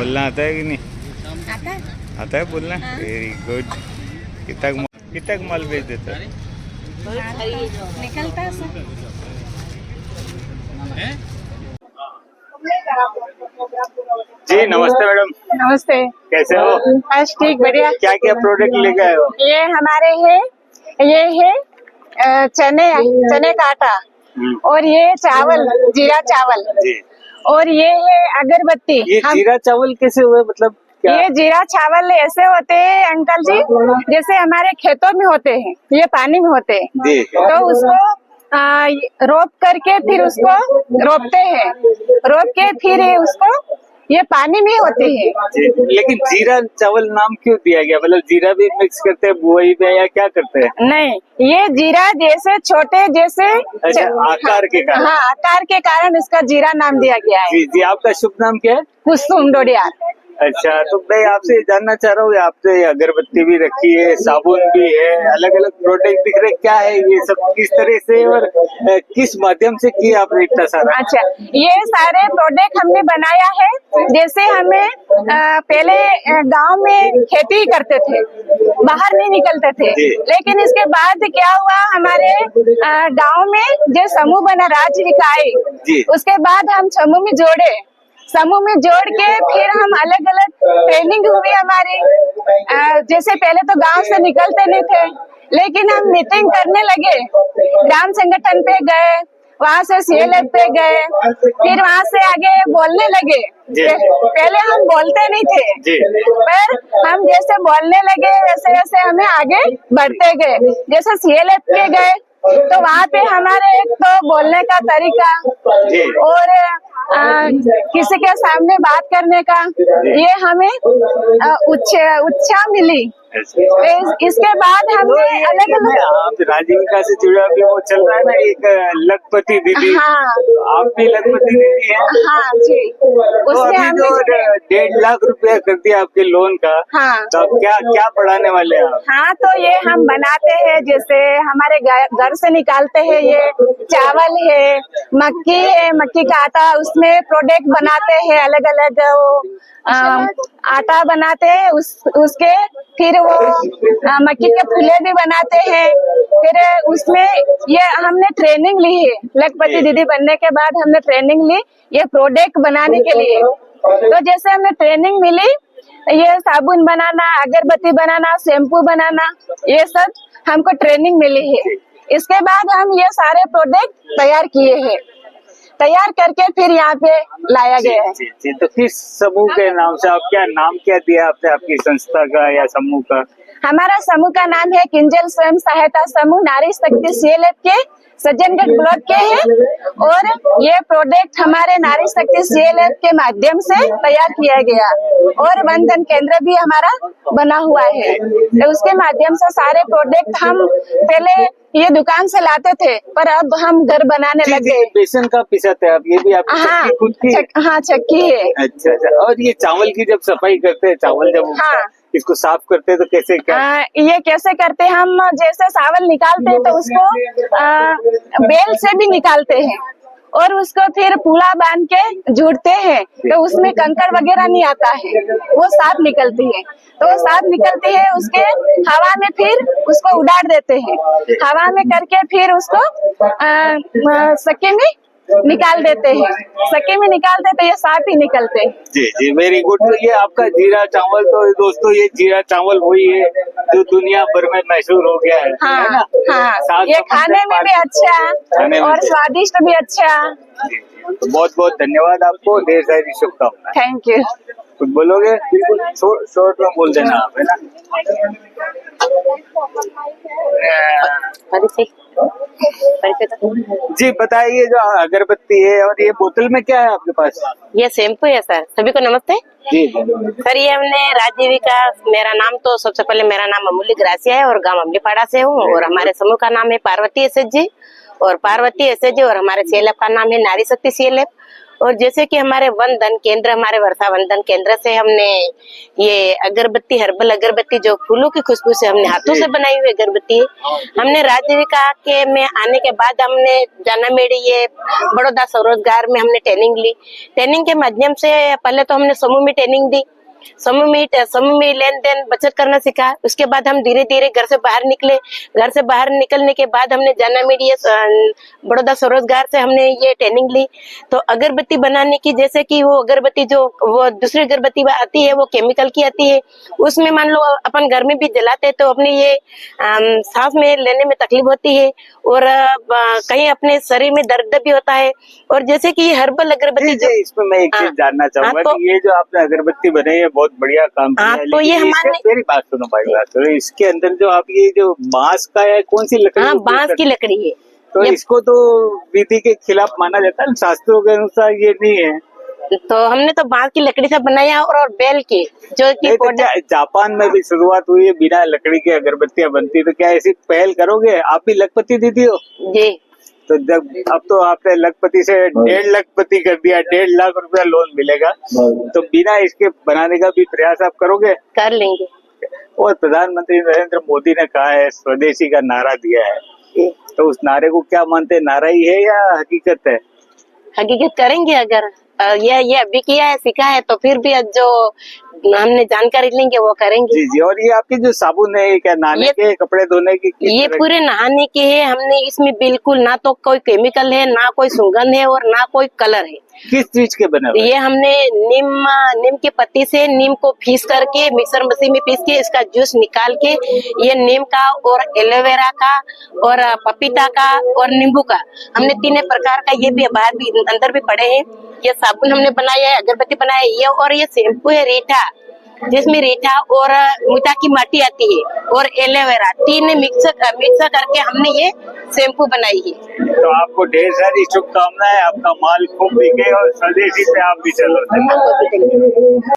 बोलना आता है कि नहीं? आता है। आता है बोलना? हाँ। Very good. कितना माल बेच देता है? निकलता है सब। जी नमस्ते मैडम, नमस्ते। कैसे हो? बस ठीक, बढ़िया। क्या क्या प्रोडक्ट लेके आए हो? ये हमारे ये है चने का आटा, और ये चावल, जीरा चावल, जी। और ये है अगरबत्ती। ये जीरा चावल कैसे हुए, मतलब क्या? ये जीरा चावल ऐसे होते हैं अंकल जी, जैसे हमारे खेतों में होते हैं, ये पानी में होते हैं, जी। तो उसको रोप करके फिर उसको रोपते हैं, रोप के फिर उसको ये पानी में होते हैं। जी। लेकिन जीरा चावल नाम क्यों दिया गया? मतलब जीरा भी मिक्स करते हैं बुआई में या क्या करते हैं? नहीं, ये जीरा जैसे छोटे जैसे अच्छा, आकार के कारण। हाँ, आकार के कारण इसका जीरा नाम दिया गया है। जी जी। आपका शुभ नाम क्या है? कुसुम डोडियार। अच्छा, तो मैं आपसे जानना चाह रहा हूँ, आपसे अगरबत्ती भी रखी है, साबुन भी है, अलग अलग प्रोडक्ट दिख रहे, क्या है ये सब, किस तरह से और किस माध्यम से किया आपने इतना सारा? अच्छा, ये सारे प्रोडक्ट हमने बनाया है, जैसे हमें पहले गांव में खेती करते थे, बाहर नहीं निकलते थे, लेकिन इसके बाद क्या हुआ, हमारे गांव में जो समूह बना राज्य विकाय, उसके बाद हम समूह में जोड़ के फिर हम अलग अलग ट्रेनिंग हुई हमारी। जैसे पहले तो गांव से निकलते नहीं थे, लेकिन हम मीटिंग करने लगे, ग्राम संगठन पे गए, वहाँ से CLF पे गए, फिर वहाँ से आगे बोलने लगे। पहले हम बोलते नहीं थे, पर हम जैसे बोलने लगे वैसे वैसे हमें आगे बढ़ते गए। जैसे CLF पे गए तो वहाँ पे हमारे एक तो बोलने का तरीका और किसी के सामने बात करने का, ये हमें उत्साह मिली। इसके बाद हमने अलग अलग, आप राजीविका से जुड़ा भी वो चल रहा है ना, एक लखपति दीदी। हाँ, आप भी लखपति दीदी हैं? हाँ जी। तो अभी जो 1.5 लाख रुपया कर दिया आपके लोन का, हाँ, तो आप क्या बढ़ाने वाले हैं आप? हाँ, तो ये हम बनाते हैं, जैसे हमारे घर से निकालते हैं, ये चावल है, मक्की का आटा, उसमें प्रोडक्ट बनाते हैं, अलग अलग आटा बनाते हैं, उसके फिर वो मक्की के फूले भी बनाते हैं। फिर उसमें ये हमने ट्रेनिंग ली है, लखपति दीदी बनने के बाद हमने ट्रेनिंग ली ये प्रोडक्ट बनाने के लिए। तो जैसे हमें ट्रेनिंग मिली, ये साबुन बनाना, अगरबत्ती बनाना, शैम्पू बनाना, ये सब हमको ट्रेनिंग मिली है। इसके बाद हम ये सारे प्रोडक्ट तैयार किए हैं, तैयार करके फिर यहाँ पे लाया गया है। जी। तो किस समूह के नाम से, आप क्या दिया आपने आपकी संस्था का या समूह का? हमारा समूह का नाम है किंजल स्वयं सहायता समूह नारी शक्ति CLF के सज्जनगढ़ ब्लॉक के हैं, और ये प्रोडक्ट हमारे नारी शक्ति CLF के माध्यम से तैयार किया गया, और वंदन केंद्र भी हमारा बना हुआ है। तो उसके माध्यम से सारे प्रोडक्ट हम पहले ये दुकान से लाते थे, पर अब हम घर बनाने लग गए। बेसन का पिसाते हैं आप, ये भी आपकी चक्की खुद की? हाँ, चक्की है। अच्छा। और ये चावल की जब सफाई करते हैं, चावल जब इसको साफ करते हैं, तो कैसे क्या? ये कैसे करते हैं, हम जैसे चावल निकालते हैं तो उसको बेल से भी निकालते हैं, और उसको फिर पूला बांध के जुड़ते हैं, तो उसमें कंकड़ वगैरह नहीं आता है, वो साफ निकलती है। तो वो साफ निकलती है, उसके हवा में फिर उसको उड़ाड़ देते हैं, हवा में करके फिर उसको सके में निकाल देते हैं, सके में निकाल देते, ये साफ ही निकलते हैं। जी, वेरी गुड। तो ये आपका जीरा चावल, तो दोस्तों ये जीरा चावल वही है जो दुनिया भर में मशहूर हो गया है। हाँ, हाँ, ये खाने में भी अच्छा और स्वादिष्ट भी अच्छा। तो बहुत बहुत धन्यवाद आपको, ढेर सारी शुभकामनाएं। Thank you. कुछ बोलोगे? बिल्कुल शॉर्ट में बोल देना आप, है ना? जी बताइए, जो अगरबत्ती है और ये बोतल में क्या है आपके पास? ये शैम्पू है सर। सभी को नमस्ते जी। सर, ये हमने राजीविका, मेरा नाम तो सबसे पहले मेरा नाम अमूल्य ग्रासिया है और गांव अमलीपाड़ा से हूँ, और हमारे समूह का नाम है पार्वती SHG और पार्वती SHG, और हमारे CLF का नाम है नारी शक्ति CLF। और जैसे कि हमारे वंदन केंद्र, हमारे वर्षा वंदन केंद्र से हमने ये अगरबत्ती, हर्बल अगरबत्ती जो फूलों की खुशबू से हमने हाथों से बनाई हुई अगरबत्ती है, हमने राजीविका के में आने के बाद हमने जानामेड़ी ये बड़ौदा स्वरोजगार में हमने ट्रेनिंग ली। ट्रेनिंग के माध्यम से पहले तो हमने समूह में ट्रेनिंग दी, समूह में लेन देन बचत करना सीखा। उसके बाद हम धीरे धीरे घर से बाहर निकले। घर से बाहर निकलने के बाद हमने जानामेड़ी बड़ौदा स्वरोजगार से हमने ये ट्रेनिंग ली। तो अगरबत्ती बनाने की, जैसे कि वो अगरबत्ती जो वो दूसरी अगरबत्ती आती है वो केमिकल की आती है, उसमें मान लो अपन घर में भी जलाते तो अपने ये सांस में लेने में तकलीफ होती है और कहीं अपने शरीर में दर्द भी होता है। और जैसे कि हर्बल अगरबत्ती जो, इसमें मैं एक चीज जानना चाहूंगा तो, कि ये जो आपने अगरबत्ती बनाई है बहुत बढ़िया काम किया है, तो ये हमारे, मेरी बात सुनो भाई, बात सुनो, इसके अंदर जो आप ये जो बांस का है, कौन सी लकड़ी? हाँ, बांस की लकड़ी है। तो इसको तो विधि के खिलाफ माना जाता है, शास्त्रों के अनुसार ये नहीं है। तो हमने तो बांस की लकड़ी से बनाया और बेल की जो कि जापान में भी शुरुआत हुई है, बिना लकड़ी की अगरबत्तियां बनती, तो क्या ऐसी पहल करोगे? आप भी लखपति दीदी हो जी। तो जब अब तो आपने लखपति से 1.5 लखपति कर दिया, 1.5 लाख रुपया लोन मिलेगा, तो बिना इसके बनाने का भी प्रयास आप करोगे? कर लेंगे। और प्रधानमंत्री नरेंद्र मोदी ने कहा है, स्वदेशी का नारा दिया है, तो उस नारे को क्या मानते हैं, नारा ही है या हकीकत है? हकीकत करेंगे। अगर ये अभी किया है, सीखा है, तो फिर भी जो हमने जानकारी लेंगे वो करेंगे। जी जी। और ये आपके जो साबुन है, ये क्या नहाने के, कपड़े धोने की? ये पूरे नहाने के है। हमने इसमें बिल्कुल ना तो कोई केमिकल है, ना कोई सुगंध है और ना कोई कलर है। किस चीज के बने हुए? ये हमने नीम के पत्ती से, नीम को पीस करके मिक्सर मशीन में पीस के इसका जूस निकाल के, ये नीम का और एलोवेरा का और पपीता का और नींबू का, हमने 3 प्रकार का, ये भी बाहर भी अंदर भी पड़े हैं। ये साबुन हमने बनाया है, अगरबत्ती बनाया है ये, और ये शैम्पू है रीठा, जिसमें रीठा और मुल्तान की माटी आती है और एलोवेरा, 3 मिक्स करके हमने ये शैम्पू बनाई है। तो आपको ढेर सारी शुभकामनाएं, आपका माल खूब बिके और स्वदेशी पे आप भी चलो।